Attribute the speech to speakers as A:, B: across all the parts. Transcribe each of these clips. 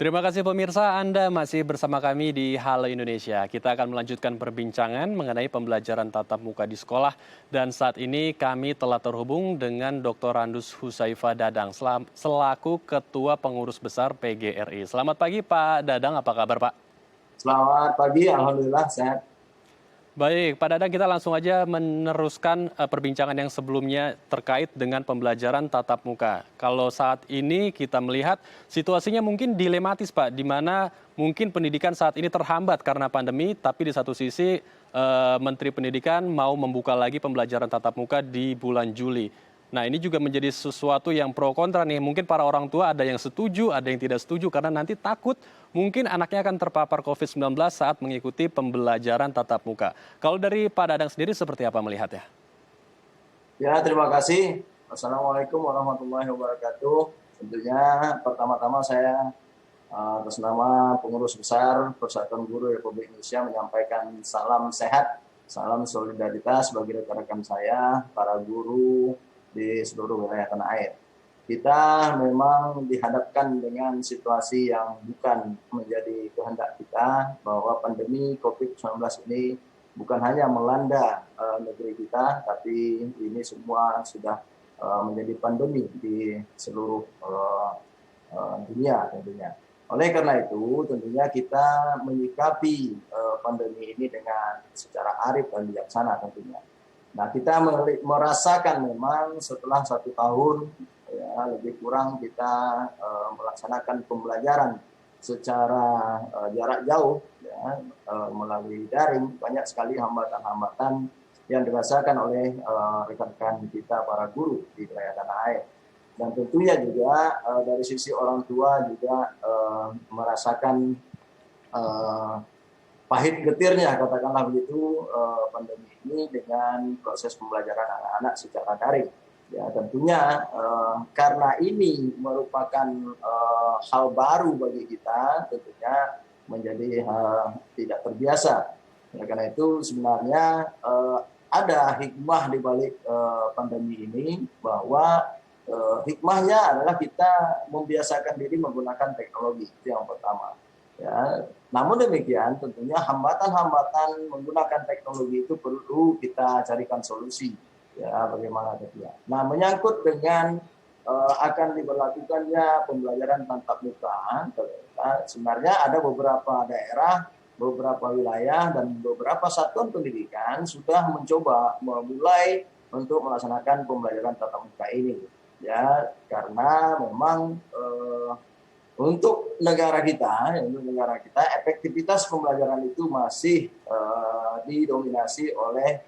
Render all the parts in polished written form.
A: Terima kasih pemirsa, Anda masih bersama kami di Halo Indonesia. Kita akan melanjutkan perbincangan mengenai pembelajaran tatap muka di sekolah. Dan saat ini kami telah terhubung dengan Dr. Randus Husaifa Dadang, selaku Ketua Pengurus Besar PGRI. Selamat pagi Pak Dadang, apa kabar Pak?
B: Selamat pagi, Alhamdulillah sehat.
A: Baik, Pak Dadang, kita langsung aja meneruskan perbincangan yang sebelumnya terkait dengan pembelajaran tatap muka. Kalau saat ini kita melihat situasinya mungkin dilematis, Pak, di mana mungkin pendidikan saat ini terhambat karena pandemi, tapi di satu sisi Menteri Pendidikan mau membuka lagi pembelajaran tatap muka di bulan Juli. Nah, ini juga menjadi sesuatu yang pro kontra nih. Mungkin para orang tua ada yang setuju, ada yang tidak setuju karena nanti takut mungkin anaknya akan terpapar COVID-19 saat mengikuti pembelajaran tatap muka. Kalau dari Pak Dadang sendiri seperti apa melihatnya?
B: Ya, terima kasih. Assalamualaikum warahmatullahi wabarakatuh. Tentunya pertama-tama saya atas nama Pengurus Besar Persatuan Guru Republik Indonesia menyampaikan salam sehat, salam solidaritas bagi rekan-rekan saya, para guru di seluruh wilayah tanah air. Kita memang dihadapkan dengan situasi yang bukan menjadi kehendak kita, bahwa pandemi COVID-19 ini bukan hanya melanda negeri kita, tapi ini semua sudah menjadi pandemi di seluruh dunia tentunya. Oleh karena itu, tentunya kita menyikapi pandemi ini dengan secara arif dan bijaksana tentunya. Nah, kita merasakan memang setelah 1 tahun, ya, lebih kurang kita melaksanakan pembelajaran secara jarak jauh, ya, melalui daring, banyak sekali hambatan-hambatan yang dirasakan oleh rekan-rekan kita para guru di wilayah tanah air. Dan tentunya juga dari sisi orang tua juga merasakan pahit getirnya, katakanlah begitu, pandemi ini dengan proses pembelajaran anak-anak secara daring. Ya, tentunya karena ini merupakan hal baru bagi kita, tentunya menjadi hal tidak terbiasa. Ya, karena itu sebenarnya ada hikmah di balik pandemi ini, bahwa hikmahnya adalah kita membiasakan diri menggunakan teknologi, itu yang pertama. Ya, namun demikian tentunya hambatan-hambatan menggunakan teknologi itu perlu kita carikan solusi. Ya, bagaimana tentunya. Nah, menyangkut dengan akan diberlakukannya pembelajaran tatap muka, sebenarnya ada beberapa daerah, beberapa wilayah, dan beberapa satuan pendidikan sudah mencoba memulai untuk melaksanakan pembelajaran tatap muka ini. Ya, karena memang untuk negara kita, efektivitas pembelajaran itu masih didominasi oleh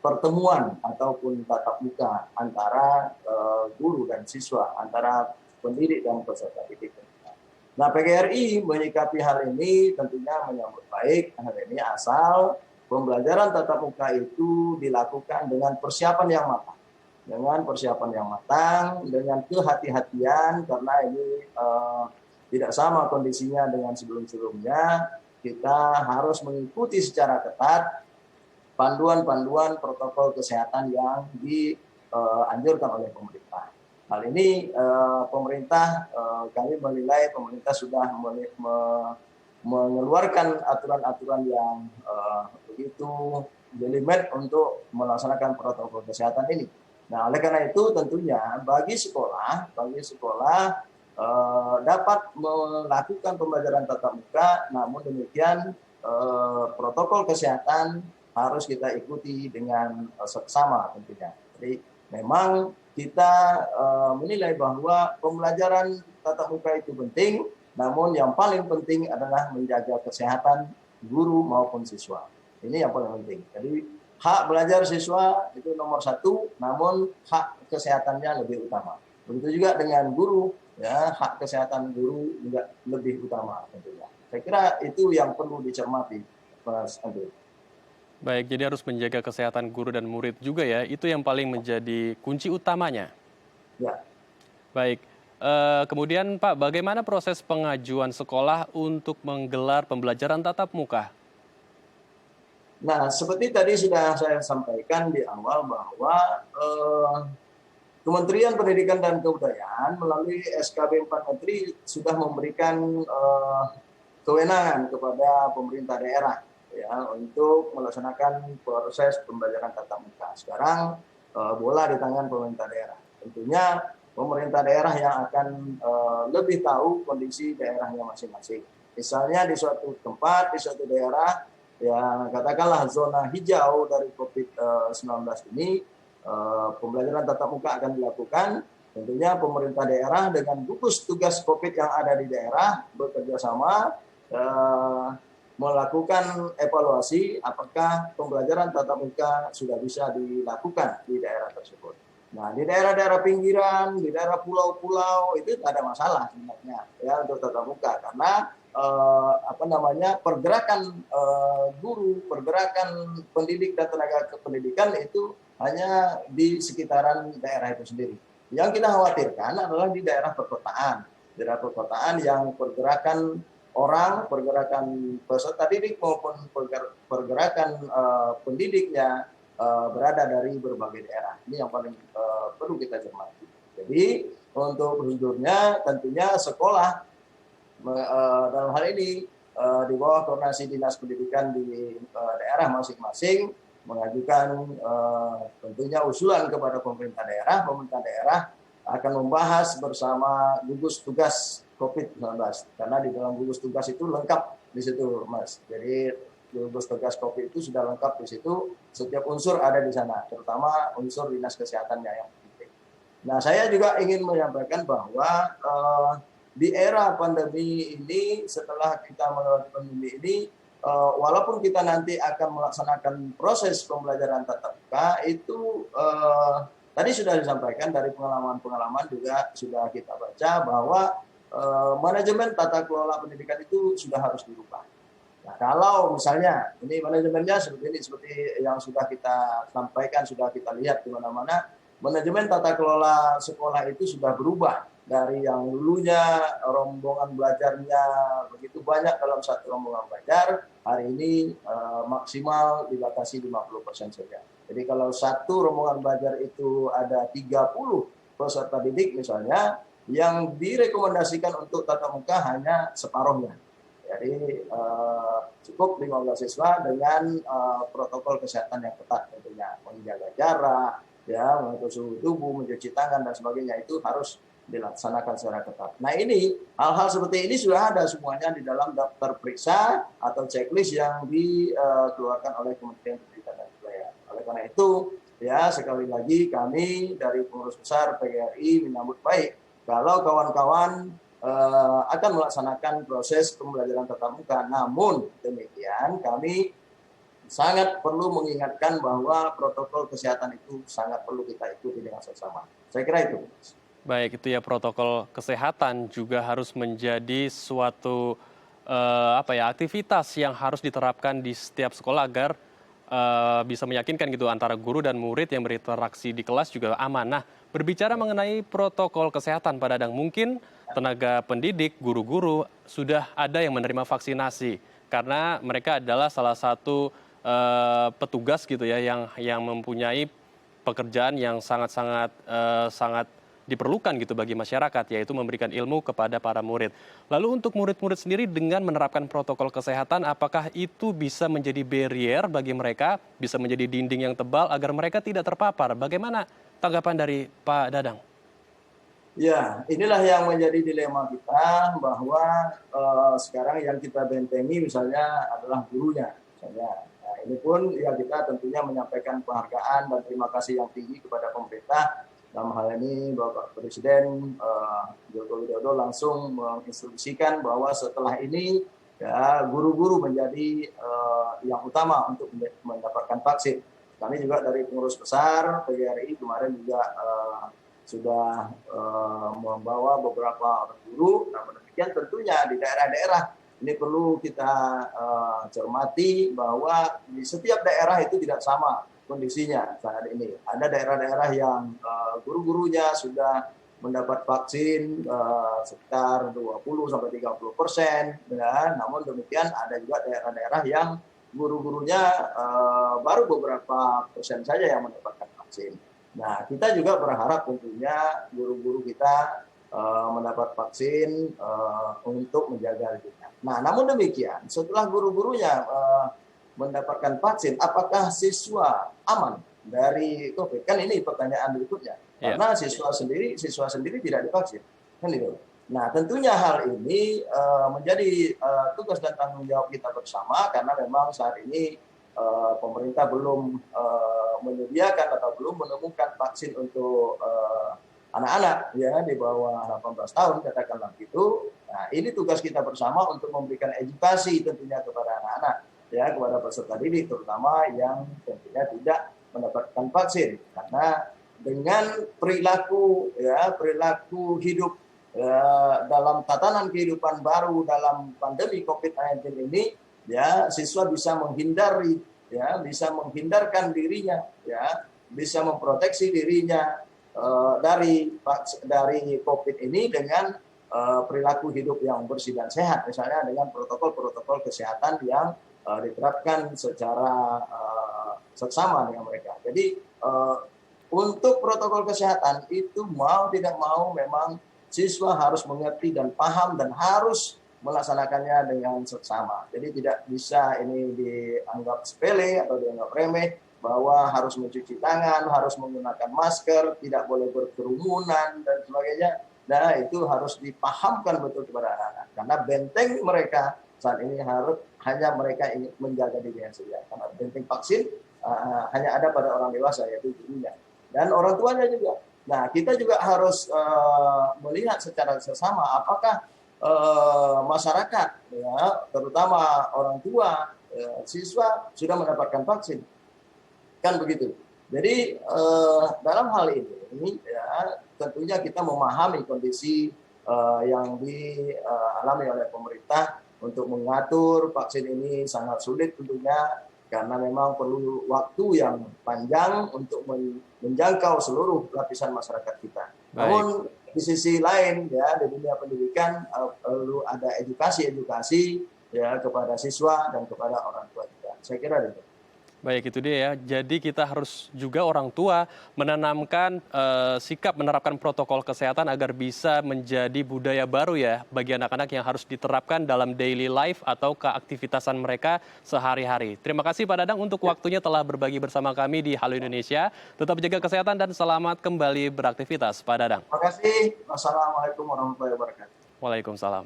B: pertemuan ataupun tatap muka antara guru dan siswa, antara pendidik dan peserta didik. Nah, PGRI menyikapi hal ini tentunya menyambut baik hal ini, asal pembelajaran tatap muka itu dilakukan dengan persiapan yang matang. Dengan kehati-hatian, karena ini tidak sama kondisinya dengan sebelum-sebelumnya. Kita harus mengikuti secara ketat panduan-panduan protokol kesehatan yang dianjurkan oleh pemerintah. Hal ini pemerintah, kami menilai pemerintah sudah mengeluarkan aturan-aturan yang begitu jelimet untuk melaksanakan protokol kesehatan ini. Nah, oleh karena itu tentunya bagi sekolah dapat melakukan pembelajaran tatap muka, namun demikian protokol kesehatan harus kita ikuti dengan seksama tentunya. Jadi memang kita menilai bahwa pembelajaran tatap muka itu penting, namun yang paling penting adalah menjaga kesehatan guru maupun siswa. Ini yang paling penting. Jadi hak belajar siswa itu nomor 1, namun hak kesehatannya lebih utama. Begitu juga dengan guru, ya, hak kesehatan guru juga lebih utama tentunya. Saya kira itu yang perlu dicermati, Mas Andri.
A: Baik, jadi harus menjaga kesehatan guru dan murid juga ya, itu yang paling menjadi kunci utamanya.
B: Ya.
A: Baik, kemudian Pak, bagaimana proses pengajuan sekolah untuk menggelar pembelajaran tatap muka?
B: Nah, seperti tadi sudah saya sampaikan di awal, bahwa Kementerian Pendidikan dan Kebudayaan melalui SKB 4 Menteri sudah memberikan kewenangan kepada pemerintah daerah ya untuk melaksanakan proses pembelajaran tatap muka. Sekarang bola di tangan pemerintah daerah. Tentunya pemerintah daerah yang akan lebih tahu kondisi daerahnya masing-masing. Misalnya di suatu tempat, di suatu daerah, ya katakanlah zona hijau dari COVID-19 ini, pembelajaran tatap muka akan dilakukan. Tentunya pemerintah daerah dengan gugus tugas COVID yang ada di daerah bekerja sama melakukan evaluasi apakah pembelajaran tatap muka sudah bisa dilakukan di daerah tersebut. Nah, di daerah-daerah pinggiran, di daerah pulau-pulau itu tidak ada masalah sebenarnya ya untuk tatap muka karena pergerakan guru, pergerakan pendidik dan tenaga kependidikan itu hanya di sekitaran daerah itu sendiri. Yang kita khawatirkan adalah di daerah perkotaan yang pergerakan orang, pergerakan peserta didik maupun pergerakan pendidiknya berada dari berbagai daerah. Ini yang paling perlu kita cermati. Jadi untuk prosedurnya tentunya sekolah dalam hal ini di bawah koordinasi dinas pendidikan di daerah masing-masing mengajukan tentunya usulan kepada pemerintah daerah akan membahas bersama gugus tugas COVID-19 karena di dalam gugus tugas itu lengkap di situ Mas. Jadi gugus tugas COVID itu sudah lengkap di situ, setiap unsur ada di sana, terutama unsur dinas kesehatannya yang penting. Nah, saya juga ingin menyampaikan bahwa di era pandemi ini, setelah kita melewati pandemi ini, walaupun kita nanti akan melaksanakan proses pembelajaran tatap muka, itu tadi sudah disampaikan dari pengalaman-pengalaman juga sudah kita baca bahwa manajemen tata kelola pendidikan itu sudah harus dirubah. Nah, kalau misalnya ini manajemennya seperti yang sudah kita sampaikan, sudah kita lihat di mana-mana, manajemen tata kelola sekolah itu sudah berubah. Dari yang dulunya rombongan belajarnya begitu banyak dalam satu rombongan belajar, hari ini maksimal dibatasi 50% saja. Jadi kalau satu rombongan belajar itu ada 30 peserta didik misalnya, yang direkomendasikan untuk tatap muka hanya separuhnya. Jadi cukup 15 siswa dengan protokol kesehatan yang ketat tentunya, menjaga jarak, ya, mengatur suhu tubuh, mencuci tangan dan sebagainya itu harus dilaksanakan secara ketat. Nah ini hal-hal seperti ini sudah ada semuanya di dalam daftar periksa atau checklist yang dikeluarkan oleh Kementerian Pendidikan dan Kebudayaan. Oleh karena itu ya sekali lagi kami dari pengurus besar PGRI menyambut baik kalau kawan-kawan akan melaksanakan proses pembelajaran tatap muka. Namun demikian kami sangat perlu mengingatkan bahwa protokol kesehatan itu sangat perlu kita ikuti dengan seksama. Saya kira itu.
A: Baik, itu ya protokol kesehatan juga harus menjadi suatu aktivitas yang harus diterapkan di setiap sekolah agar bisa meyakinkan gitu antara guru dan murid yang berinteraksi di kelas juga aman. Nah, berbicara mengenai protokol kesehatan Pak Dadang, mungkin tenaga pendidik, guru-guru sudah ada yang menerima vaksinasi karena mereka adalah salah satu petugas gitu ya yang mempunyai pekerjaan yang sangat diperlukan gitu bagi masyarakat, yaitu memberikan ilmu kepada para murid. Lalu untuk murid-murid sendiri dengan menerapkan protokol kesehatan, apakah itu bisa menjadi barrier bagi mereka, bisa menjadi dinding yang tebal agar mereka tidak terpapar? Bagaimana tanggapan dari Pak Dadang?
B: Ya, inilah yang menjadi dilema kita bahwa sekarang yang kita bentengi misalnya adalah gurunya. Misalnya. Nah, ini pun ya kita tentunya menyampaikan penghargaan dan terima kasih yang tinggi kepada pemerintah. Dalam hal ini Bapak Presiden Joko Widodo langsung menginstruksikan bahwa setelah ini ya guru-guru menjadi yang utama untuk mendapatkan vaksin. Kami juga dari pengurus besar PGRI kemarin juga sudah membawa beberapa orang guru. Namun demikian tentunya di daerah-daerah ini perlu kita cermati bahwa di setiap daerah itu tidak sama kondisinya saat ini. Ada daerah-daerah yang guru-gurunya sudah mendapat vaksin sekitar 20-30%. Ya. Namun demikian ada juga daerah-daerah yang guru-gurunya baru beberapa persen saja yang mendapatkan vaksin. Nah, kita juga berharap tentunya guru-guru kita mendapat vaksin untuk menjaga hidupnya. Nah, namun demikian, setelah guru-gurunya mendapatkan vaksin, apakah siswa aman dari COVID? Kan ini pertanyaan berikutnya.
A: Ya.
B: Karena siswa sendiri tidak divaksin, kan gitu. Nah, tentunya hal ini menjadi tugas dan tanggung jawab kita bersama karena memang saat ini pemerintah belum menyediakan atau belum menemukan vaksin untuk anak-anak ya di bawah 18 tahun katakanlah gitu. Nah, ini tugas kita bersama untuk memberikan edukasi tentunya kepada anak-anak ya, kepada peserta didik terutama yang tentunya tidak mendapatkan vaksin, karena dengan perilaku hidup dalam tatanan kehidupan baru dalam pandemi COVID-19 ini ya, siswa bisa menghindarkan dirinya ya, bisa memproteksi dirinya dari COVID ini dengan perilaku hidup yang bersih dan sehat, misalnya dengan protokol-protokol kesehatan yang diterapkan secara seksama dengan mereka. Jadi untuk protokol kesehatan itu mau tidak mau memang siswa harus mengerti dan paham dan harus melaksanakannya dengan seksama. Jadi tidak bisa ini dianggap sepele atau dianggap remeh, bahwa harus mencuci tangan, harus menggunakan masker, tidak boleh berkerumunan dan sebagainya. Nah, itu harus dipahamkan betul kepada anak-anak. Karena benteng mereka saat ini hanya mereka ingin menjaga dirinya saja. Karena benteng vaksin hanya ada pada orang dewasa, yaitu gurunya dan orang tuanya juga. Nah, kita juga harus melihat secara seksama apakah masyarakat, ya, terutama orang tua, siswa sudah mendapatkan vaksin, kan begitu. Jadi dalam hal ini, ya, tentunya kita memahami kondisi yang dialami oleh pemerintah untuk mengatur vaksin ini sangat sulit tentunya, karena memang perlu waktu yang panjang untuk menjangkau seluruh lapisan masyarakat kita. Baik. Namun di sisi lain ya, di dunia pendidikan perlu ada edukasi ya kepada siswa dan kepada orang tua kita. Saya kira itu.
A: Baik, itu dia ya. Jadi kita harus juga orang tua menanamkan sikap menerapkan protokol kesehatan agar bisa menjadi budaya baru ya bagi anak-anak yang harus diterapkan dalam daily life atau keaktivitasan mereka sehari-hari. Terima kasih Pak Dadang untuk waktunya telah berbagi bersama kami di Halo Indonesia. Tetap jaga kesehatan dan selamat kembali beraktivitas, Pak Dadang.
B: Terima kasih. Wassalamualaikum warahmatullahi wabarakatuh.
A: Waalaikumsalam.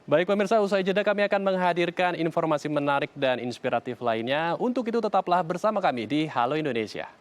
A: Baik pemirsa, usai jeda kami akan menghadirkan informasi menarik dan inspiratif lainnya. Untuk itu tetaplah bersama kami di Halo Indonesia.